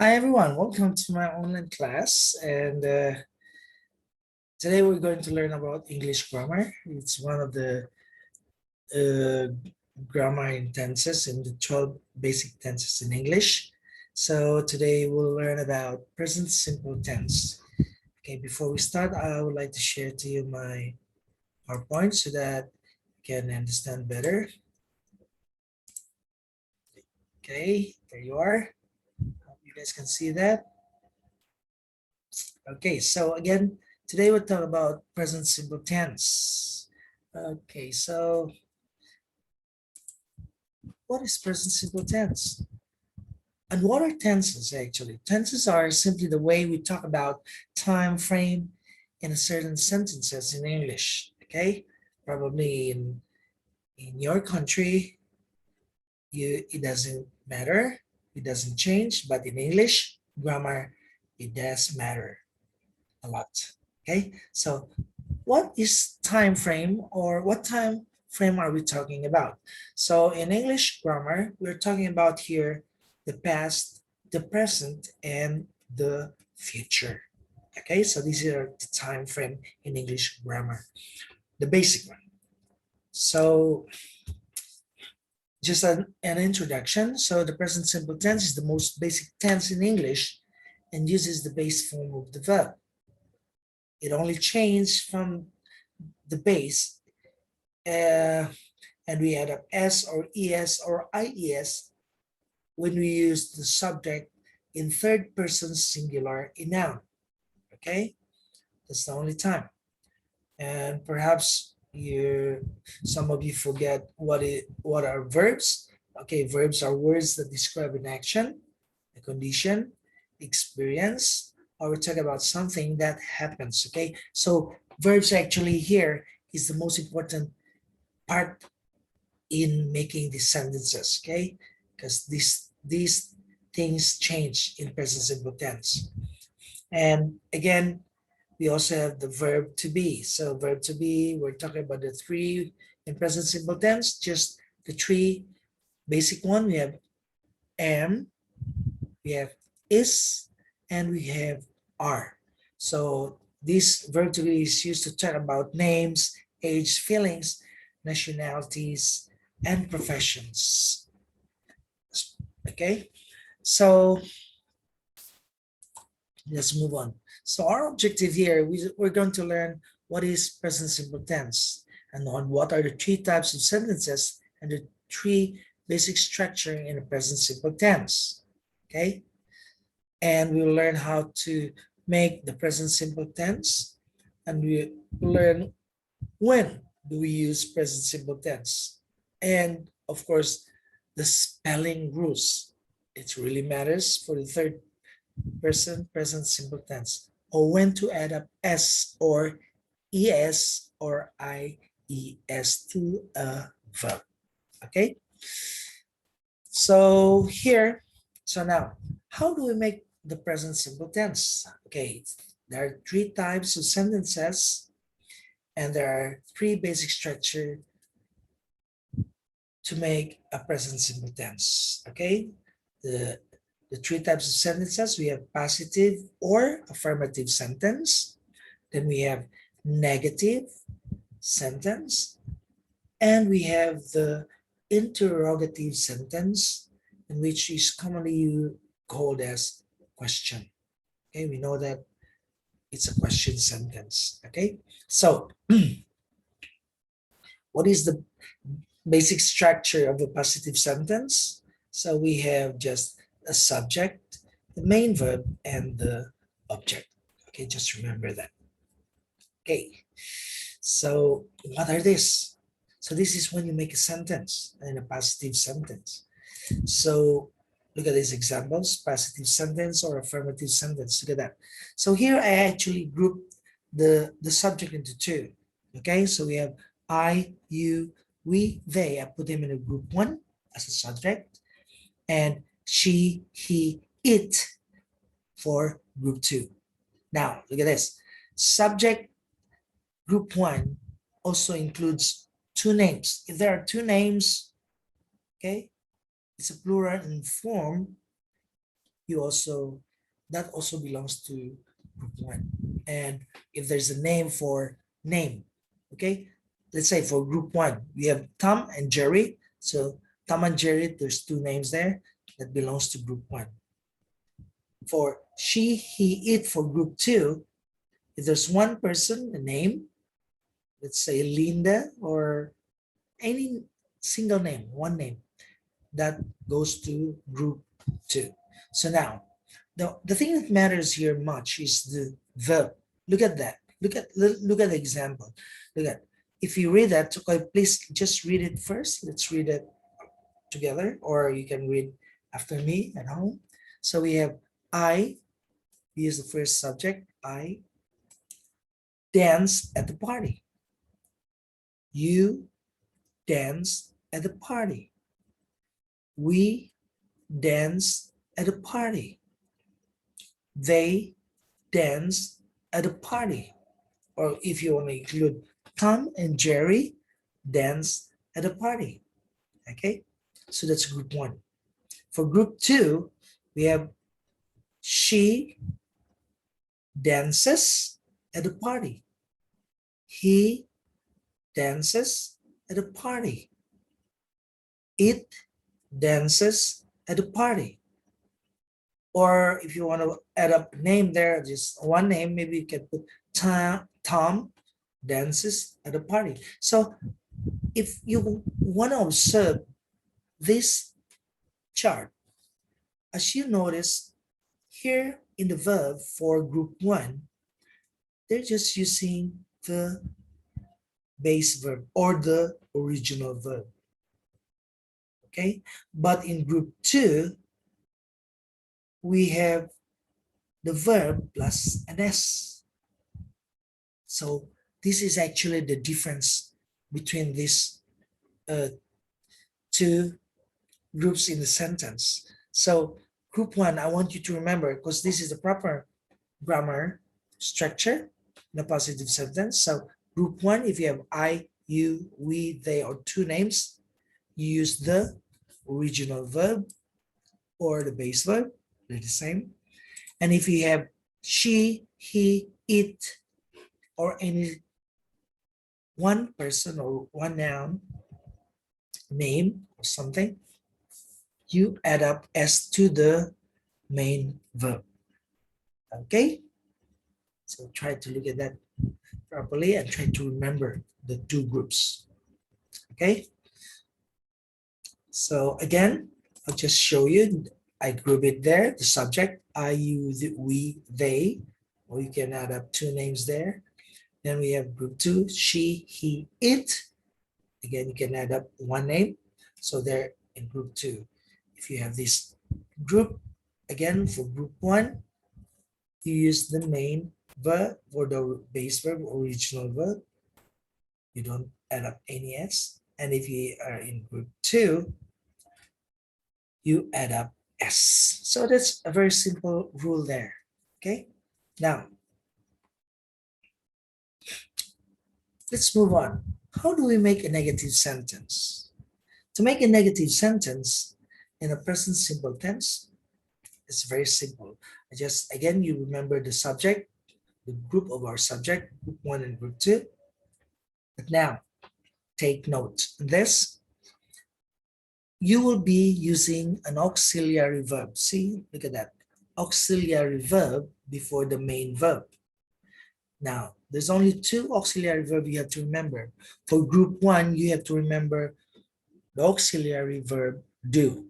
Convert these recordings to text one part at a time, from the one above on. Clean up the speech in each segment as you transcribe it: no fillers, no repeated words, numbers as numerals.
Hi everyone, welcome to my online class, and today we're going to learn about English grammar. It's one of the uh, grammar in tenses in the 12 basic tenses in English. So today we'll learn about present simple tense. Okay, before we start, I would like to share to you my PowerPoint so that you can understand better. Okay, there you are. Hope you guys can see that. Okay, so again, today we'll talk about present simple tense. Okay, so what is present simple tense? And what are tenses actually? Tenses are simply the way we talk about time frame in a certain sentences in English. Okay, probably in your country, it doesn't matter, it doesn't change, but in English grammar, it does matter a lot. Okay, so what is time frame, or what time frame are we talking about? So in English grammar, we're talking about here the past, the present, and the future. Okay, so these are the time frame in English grammar, the basic one. So just an introduction. So the present simple tense is the most basic tense in English and uses the base form of the verb. It only changes from the base uh, and we add up s or es or ies when we use the subject in third person singular in noun. Okay, that's the only time. And perhaps some of you forget what are verbs. Okay, verbs are words that describe an action, a condition, experience, or we talk about something that happens. Okay, so verbs actually here is the most important part in making these sentences, okay? Because these things change in present simple tense. And again, we also have the verb to be. So verb to be, we're talking about the three in present simple tense, just the three basic one. We have am, we have is, and we have are. So this verb to be is used to talk about names, age, feelings, nationalities, and professions. Okay, so let's move on. So our objective here, we're going to learn what is present simple tense and on what are the three types of sentences and the three basic structure in a present simple tense. Okay, and we'll learn how to make the present simple tense, and we learn when do we use present simple tense, and of course the spelling rules. It really matters for the third person present simple tense, or when to add up s or es or ies to a verb. Okay, so here, so now how do we make the present simple tense? Okay, there are three types of sentences and there are three basic structure to make a present simple tense. Okay, the three types of sentences, we have positive or affirmative sentence, then we have negative sentence, and we have the interrogative sentence, in which is commonly called as question. Okay, we know that it's a question sentence. Okay, so what is the basic structure of a positive sentence? So we have just a subject, the main verb, and the object. Okay, just remember that. Okay, so what are these? So this is when you make a sentence and a positive sentence. So look at these examples, positive sentence or affirmative sentence. Look at that. So here I actually group the subject into two. Okay, so we have I, you, we, they. I put them in a group one as a subject, and she, he, it for group two. Now look at this. Subject group one also includes two names. If there are two names, okay, it's a plural in form, you also, that also belongs to group one. And if there's a name for name, okay, let's say for group one, we have Tom and Jerry. So Tom and Jerry, there's two names there that belongs to group one. For she, he, it for group two, if there's one person, a name, let's say Linda or any single name, one name, that goes to group two. So now, the thing that matters here much is the verb. Look at that. Look at the example. Look at, if you read that, okay, please just read it first. Let's read it together, or you can read after me at home. So we have I, we use the first subject, I dance at the party. You dance at the party. We dance at a party. They dance at a party. Or if you want to include Tom and Jerry dance at a party. Okay, so that's group one. For group two, we have she dances at a party. He dances at a party. It dances at a party. Or if you want to add up a name there, just one name, maybe you can put Tom dances at a party. So if you want to observe this chart, as you notice here in the verb for group one, they're just using the base verb or the original verb. Okay, but in group two, we have the verb plus an S. So this is actually the difference between these two groups in the sentence. So group one, I want you to remember, because this is the proper grammar structure in a positive sentence. So group one, if you have I, you, we, they, or two names, you use the original verb or the base verb, they're the same. And if you have she, he, it, or any one person or one noun, name or something, you add up S to the main verb. Okay? So try to look at that properly and try to remember the two groups. Okay? So again, I'll just show you. I group it there, the subject, I, you, we, they, or you can add up two names there. Then we have group two, she, he, it. Again, you can add up one name. So they're in group two. If you have this group, again, for group one, you use the main verb or the base verb, original verb. You don't add up any S. And if you are in group two, you add up S. So that's a very simple rule there. Okay. Now, let's move on. How do we make a negative sentence? To make a negative sentence in a present simple tense, it's very simple. Again, you remember the subject, the group of our subject, group one and group two. But now, take note. This, you will be using an auxiliary verb. See, look at that. Auxiliary verb before the main verb. Now, there's only two auxiliary verbs you have to remember. For group one, you have to remember the auxiliary verb do,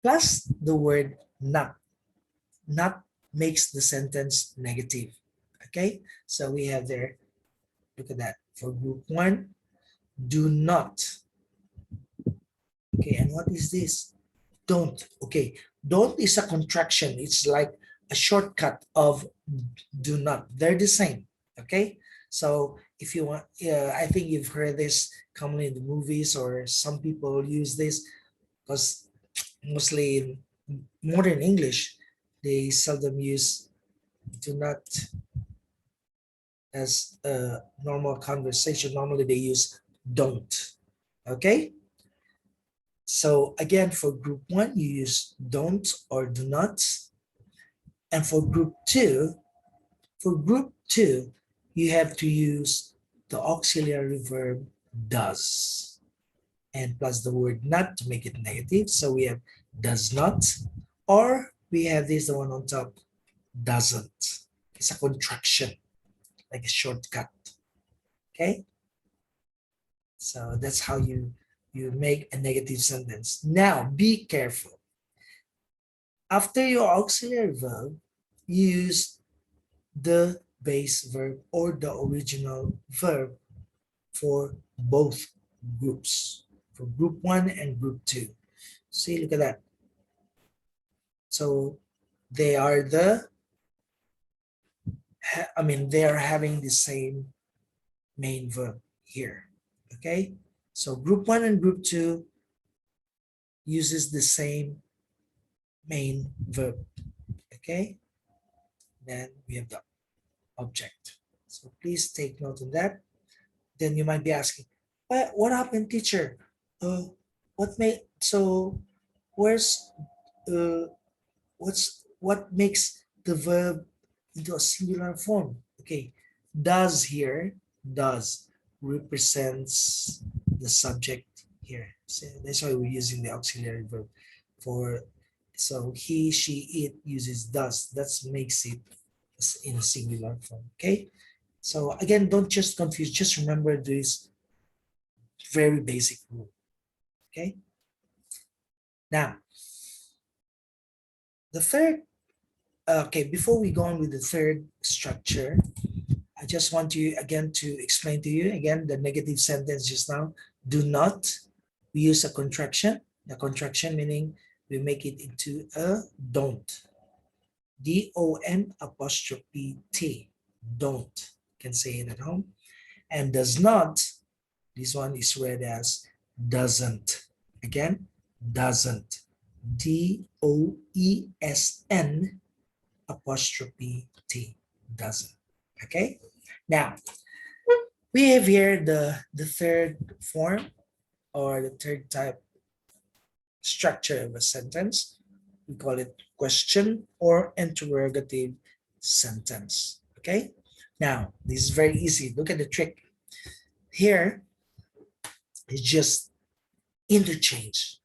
plus the word not. Not makes the sentence negative. Okay, so we have there, look at that. For group one, do not. Okay, and what is this? Don't. Okay, don't is a contraction. It's like a shortcut of do not. They're the same. Okay, so if you want, I think you've heard this commonly in the movies, or some people use this because mostly in modern English, they seldom use do not as a normal conversation. Normally they use don't. Okay, So again, for group one, you use don't or do not. And for group two, you have to use the auxiliary verb does and plus the word not to make it negative. So we have does not, or we have this, the one on top, doesn't. It's a contraction, like a shortcut. Okay. So that's how you make a negative sentence. Now be careful. After your auxiliary verb, use the base verb or the original verb for both groups, for group one and group two. See, look at that. So they are they are having the same main verb here. Okay. So group one and group two uses the same main verb. Okay. Then we have the object. So please take note of that. Then you might be asking, what happened, teacher? What made so where's what makes the verb into a singular form? Okay, does here, does represents the subject here. So that's why we're using the auxiliary verb for, so he, she, it uses does. That makes it in a singular form. Okay, so again, don't just confuse, just remember this very basic rule. Okay, now the third, okay, before we go on with the third structure, I just want you again to explain to you again the negative sentence just now. Do not, we use a contraction. The contraction meaning we make it into a don't. D-O-N apostrophe T. Don't. You can say it at home. And does not, this one is read as doesn't. Again, doesn't. D-O-E-S-N apostrophe T. Doesn't. Okay. Now, we have here the third form or the third type structure of a sentence. We call it question or interrogative sentence. Okay. Now, this is very easy. Look at the trick. Here, it's just interchange.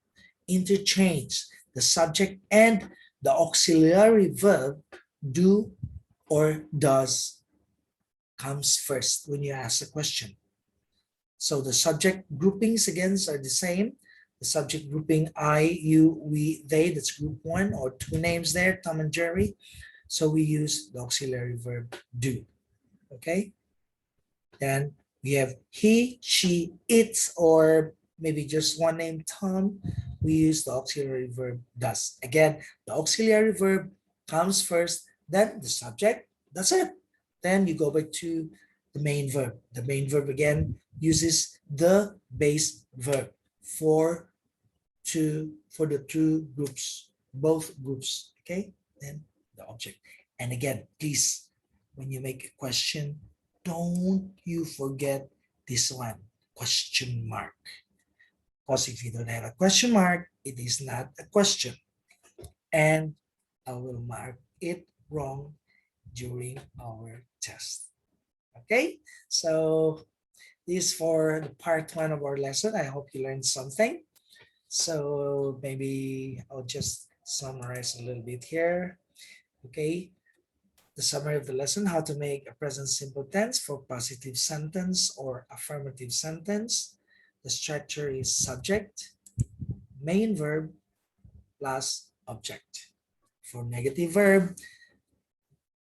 Interchange the subject and the auxiliary verb do or does comes first when you ask a question. So the subject groupings again are the same. The subject grouping I, you, we, they, that's group one, or two names there, Tom and Jerry. So we use the auxiliary verb do. Okay. Then we have he, she, it, or maybe just one name, Tom. We use the auxiliary verb does. Again, the auxiliary verb comes first, then the subject. That's it. Then you go back to the main verb. The main verb again uses the base verb for the two groups, both groups. Okay, then the object. And again, please, when you make a question, don't you forget this one, question mark. Because if you don't have a question mark, it is not a question. And I will mark it wrong during our test. Okay, so this is for the part one of our lesson. I hope you learned something. So maybe I'll just summarize a little bit here. Okay, the summary of the lesson, how to make a present simple tense for positive sentence or affirmative sentence. The structure is subject, main verb, plus object. For negative verb,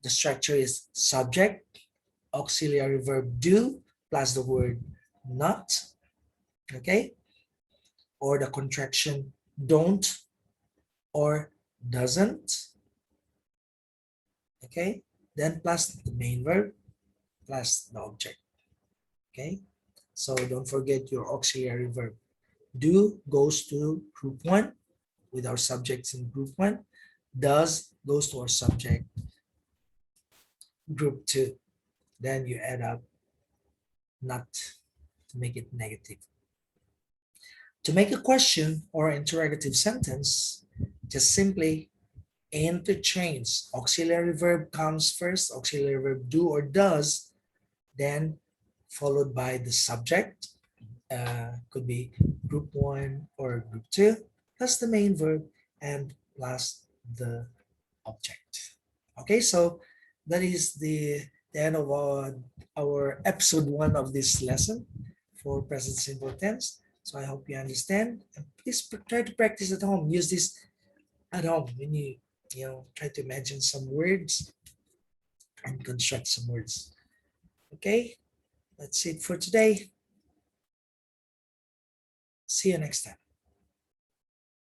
the structure is subject, auxiliary verb do, plus the word not, okay? Or the contraction don't or doesn't, okay? Then plus the main verb, plus the object, okay? So don't forget your auxiliary verb. Do goes to group one with our subjects in group one. Does goes to our subject group two. Then you add up not to make it negative. To make a question or interrogative sentence, just simply interchange. Auxiliary verb comes first, auxiliary verb do or does, then followed by the subject, could be group one or group two, plus the main verb and plus the object. Okay, so that is the end of our episode one of this lesson for present simple tense. So I hope you understand. And please try to practice at home. Use this at home when you try to imagine some words and construct some words. Okay, that's it for today. See you next time.